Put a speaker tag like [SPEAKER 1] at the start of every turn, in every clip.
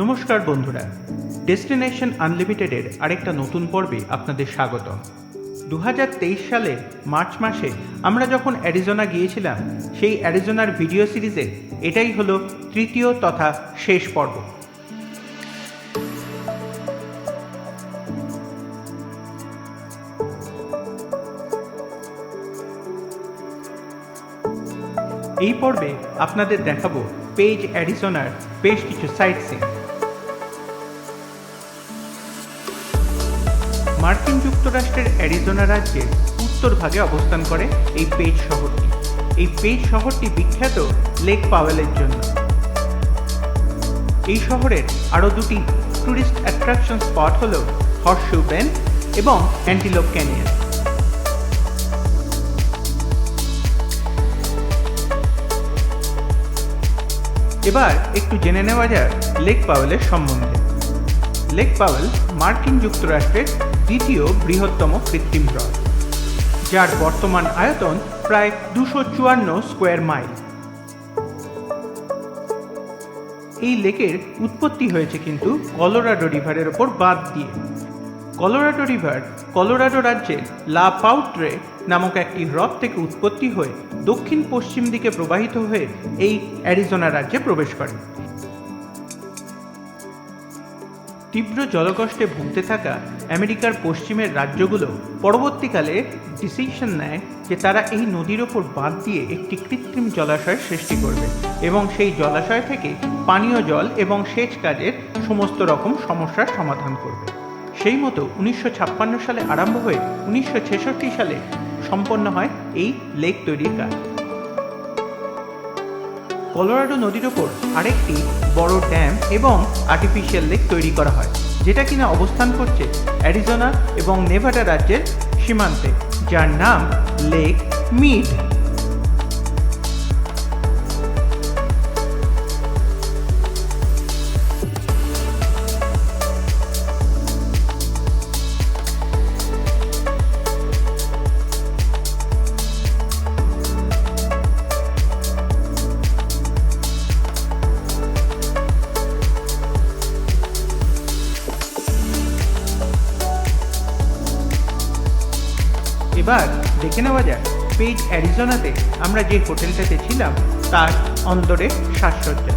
[SPEAKER 1] নমস্কার বন্ধুরা, ডেস্টিনেশন আনলিমিটেডের আরেকটা নতুন পর্বে আপনাদের স্বাগতম। 2023 সালের মার্চ মাসে আমরা যখন অ্যারিজোনা গিয়েছিলাম, সেই অ্যারিজোনার ভিডিও সিরিজের এটাই হলো তৃতীয় তথা শেষ পর্ব। এই পর্বে আপনাদের দেখাবো পেজ অ্যারিজোনার বেশ কিছু সাইট সিন। মার্কিন যুক্তরাষ্ট্রের অ্যারিজোনা রাজ্যের উত্তর ভাগে অবস্থান করে এই পেজ শহরটি। এই পেজ শহরটি বিখ্যাত লেক পাওয়েলের জন্য। এই শহরের আরও দুটি ট্যুরিস্ট অ্যাট্রাকশন স্পট হল হর্সশু বেন্ড এবং অ্যান্টিলোপ ক্যানিয়ন। এবার একটু জেনে নেওয়া যাক লেক পাওয়েলের সম্বন্ধে। লেক পাওয়েল মার্কিন যুক্তরাষ্ট্রের দ্বিতীয় বৃহত্তম কৃত্রিম হ্রদ, যার বর্তমান আয়তন প্রায় 254 স্কোয়ার মাইল। এই লেকের উৎপত্তি হয়েছে কিন্তু কলোরাডো রিভারের ওপর বাঁধ দিয়ে। কলোরাডো রিভার কলোরাডো রাজ্যের লা পাউট্রে নামক একটি হ্রদ থেকে উৎপত্তি হয়ে দক্ষিণ পশ্চিম দিকে প্রবাহিত হয়ে এই অ্যারিজোনা রাজ্যে প্রবেশ করে। তীব্র জলকষ্টে ভুগতে থাকা আমেরিকার পশ্চিমের রাজ্যগুলো পরবর্তীকালে ডিসিশন নেয় যে তারা এই নদীর ওপর বাঁধ দিয়ে একটি কৃত্রিম জলাশয় সৃষ্টি করবে এবং সেই জলাশয় থেকে পানীয় জল এবং সেচ কাজের সমস্ত রকম সমস্যার সমাধান করবে। সেই মতো 1956 সালে আরম্ভ হয়ে 1966 সালে সম্পন্ন হয় এই লেক তৈরির কাজ। কলোরাডো নদীর ওপর আরেকটি বড় ড্যাম এবং আর্টিফিশিয়াল লেক তৈরি করা হয়, যেটা কিনা অবস্থান করছে অ্যারিজোনা এবং নেভাডা রাজ্যের সীমান্তে, যার নাম লেক মিড। এবার দেখে নেওয়া যাক পেজ অ্যারিজোনাতে আমরা যে হোটেলটাতে ছিলাম তার অন্দরে সাজসজ্জা।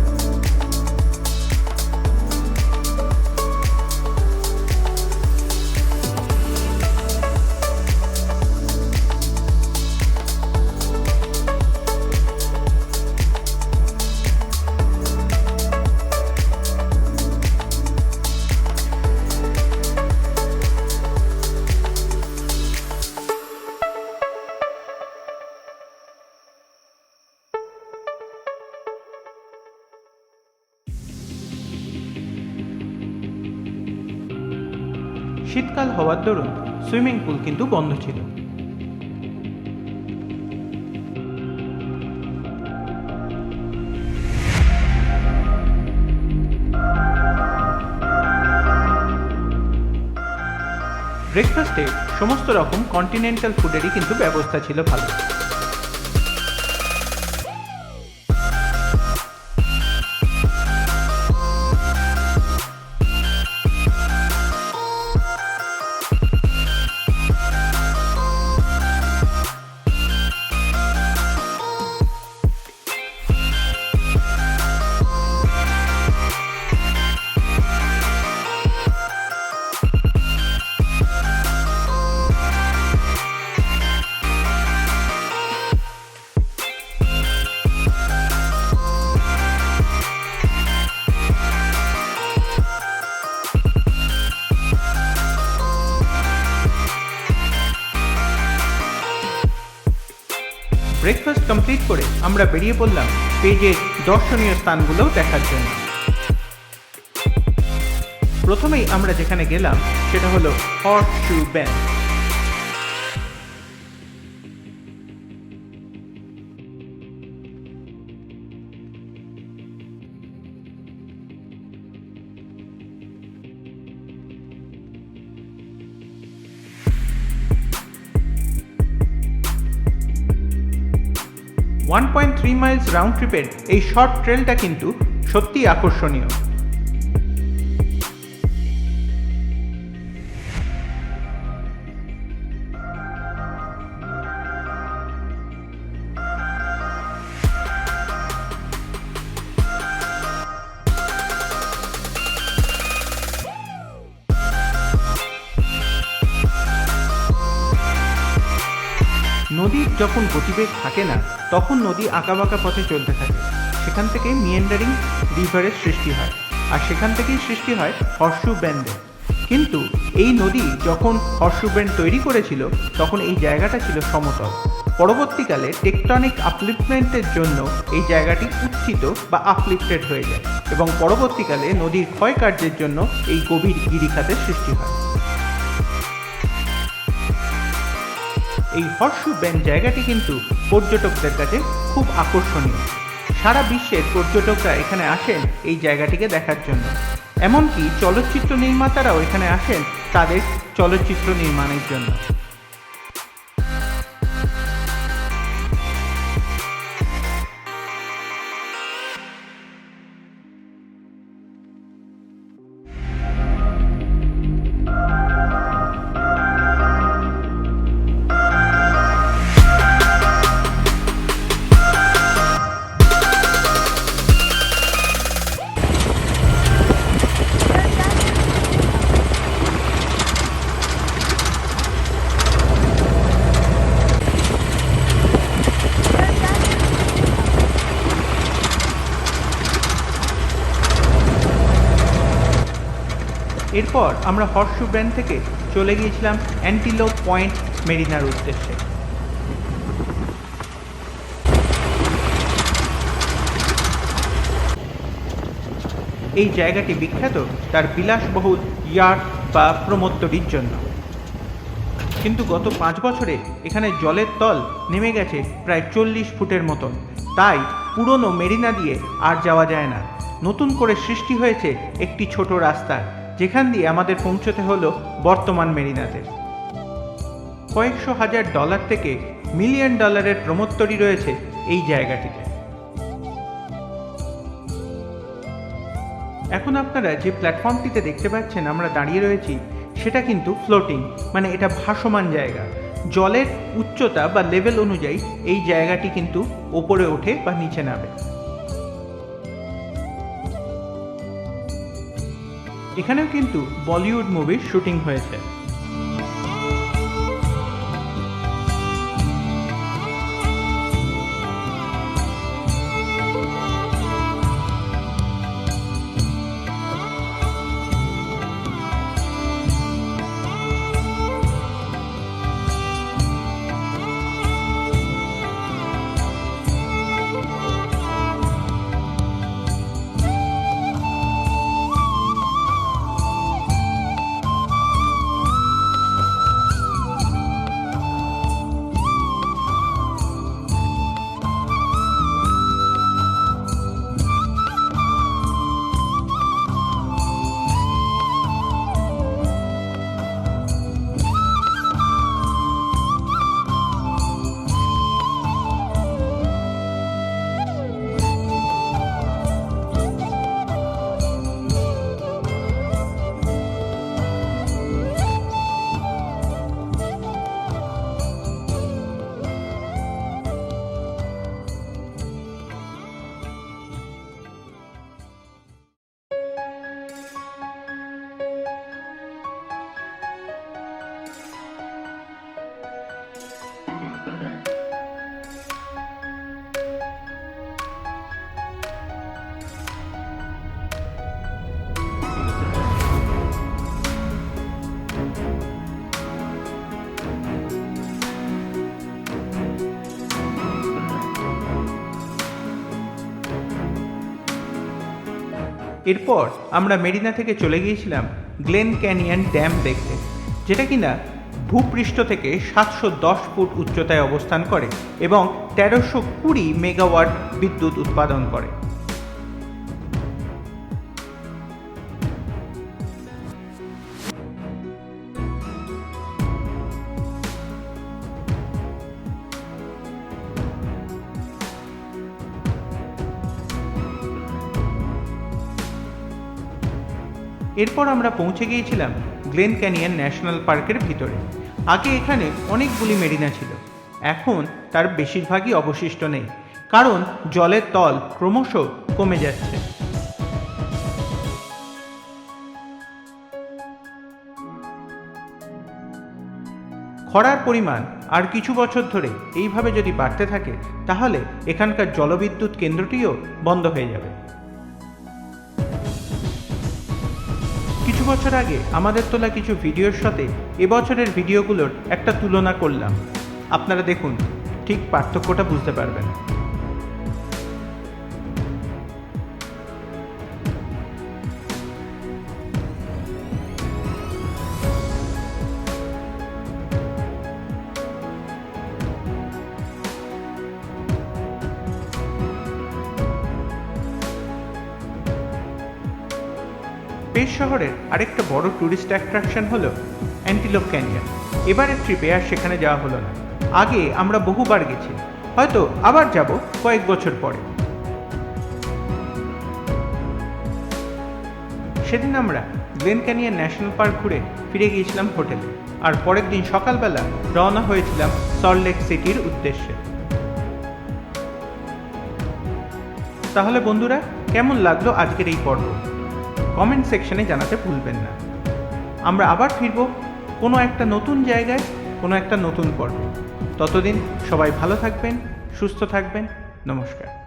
[SPEAKER 1] শীতকাল হওয়ার দরুন সুইমিং পুল কিন্তু বন্ধ ছিল। ব্রেকফাস্টে সমস্ত রকম কন্টিনেন্টাল ফুডেরই কিন্তু ব্যবস্থা ছিল ভালো। ব্রেকফাস্ট কমপ্লিট করে আমরা বেরিয়ে পড়লাম পেজের দর্শনীয় স্থানগুলোও দেখার জন্য। প্রথমেই আমরা যেখানে গেলাম সেটা হলো হর্সশু বেন্ড। 1.3 মাইলস রাউন্ড ট্রিপের এই শর্ট ট্রেলটা কিন্তু সত্যিই আকর্ষণীয়। নদীর যখন গতিবেগ থাকে না তখন নদী আঁকাবাঁকা পথে চলতে থাকে, সেখান থেকে মিয়েন্ডারিং রিভারের সৃষ্টি হয়, আর সেখান থেকেই সৃষ্টি হয় হর্সু ব্যান্ডের। কিন্তু এই নদী যখন হর্সু ব্যান্ড তৈরি করেছিল তখন এই জায়গাটা ছিল সমতল। পরবর্তীকালে টেকটনিক আপলিফটমেন্টের জন্য এই জায়গাটি উত্থিত বা আপলিফটেড হয়ে যায় এবং পরবর্তীকালে নদীর ক্ষয়কার্যের জন্য এই গভীর গিরিখাতের সৃষ্টি হয়। এই হর্সু ব্যান্ড জায়গাটি কিন্তু পর্যটকদের কাছে খুব আকর্ষণীয়। সারা বিশ্বের পর্যটকরা এখানে আসেন এই জায়গাটিকে দেখার জন্য, এমনকি চলচ্চিত্র নির্মাতারাও এখানে আসেন তাদের চলচ্চিত্র নির্মাণের জন্য। এরপর আমরা হর্সু ব্যান্ড থেকে চলে গিয়েছিলাম অ্যান্টিলোপ পয়েন্ট মেরিনার উদ্দেশ্যে। এই জায়গাটি বিখ্যাত তার বিলাসবহুল ইয়াট বা প্রমোত্তরির জন্য, কিন্তু গত 5 বছরে এখানে জলের তল নেমে গেছে প্রায় 40 ফুটের মতন, তাই পুরনো মেরিনা দিয়ে আর যাওয়া যায় না। নতুন করে সৃষ্টি হয়েছে একটি ছোট রাস্তা, যেখান দিয়ে আমাদের পৌঁছতে হলো বর্তমান মেরিনাতে। কয়েকশো হাজার ডলার থেকে $1,000,000 প্রমোত্তরি রয়েছে এই জায়গাটিতে। এখন আপনারা যে প্ল্যাটফর্মটিতে দেখতে পাচ্ছেন আমরা দাঁড়িয়ে রয়েছি, সেটা কিন্তু ফ্লোটিং, মানে এটা ভাসমান জায়গা। জলের উচ্চতা বা লেভেল অনুযায়ী এই জায়গাটি কিন্তু ওপরে ওঠে বা নিচে নামে। এখানেও কিন্তু বলিউড মুভির শুটিং হয়েছে। এরপর আমরা মেরিনা থেকে চলে গিয়েছিলাম গ্লেন ক্যানিয়ন ড্যাম দেখতে, যেটা কিনা ভূপৃষ্ঠ থেকে 710 ফুট উচ্চতায় অবস্থান করে এবং 1320 মেগাওয়াট বিদ্যুৎ উৎপাদন করে। এরপর আমরা পৌঁছে গিয়েছিলাম গ্লেন ক্যানিয়ন ন্যাশনাল পার্কের ভিতরে। আগে এখানে অনেকগুলি মেরিনা ছিল, এখন তার বেশিরভাগই অবশিষ্ট নেই, কারণ জলের তল ক্রমশ কমে যাচ্ছে। খরার পরিমাণ আর কিছু বছর ধরে এইভাবে যদি বাড়তে থাকে তাহলে এখানকার জলবিদ্যুৎ কেন্দ্রটিও বন্ধ হয়ে যাবে। কিছু বছর আগে আমাদের তোলা কিছু ভিডিওর সাথে এবছরের ভিডিওগুলোর একটা তুলনা করলাম। আপনারা দেখুন, ঠিক পার্থক্যটা বুঝতে পারবেন। পেশ শহরের আরেকটা বড় ট্যুরিস্ট অ্যাট্রাকশন হলো অ্যান্টিলোপ ক্যানিয়ন। এবারের ট্রিপে আর সেখানে যাওয়া হলো না। আগে আমরা বহুবার গেছি, হয়তো আবার যাব কয়েক বছর পরে। সেদিন আমরা গ্লেন ক্যানিয়ন ন্যাশনাল পার্ক ঘুরে ফিরে গিয়েছিলাম হোটেলে, আর পরের দিন সকালবেলা রওনা হয়েছিলাম সল্ট লেক সিটির উদ্দেশ্যে। তাহলে বন্ধুরা, কেমন লাগলো আজকের এই পর্ব? কমেন্ট সেকশনে জানাতে ভুলবেন না। আমরা আবার ফিরব কোনো একটা নতুন জায়গায়, কোনো একটা নতুন পর্বে। ততদিন সবাই ভালো থাকবেন, সুস্থ থাকবেন। নমস্কার।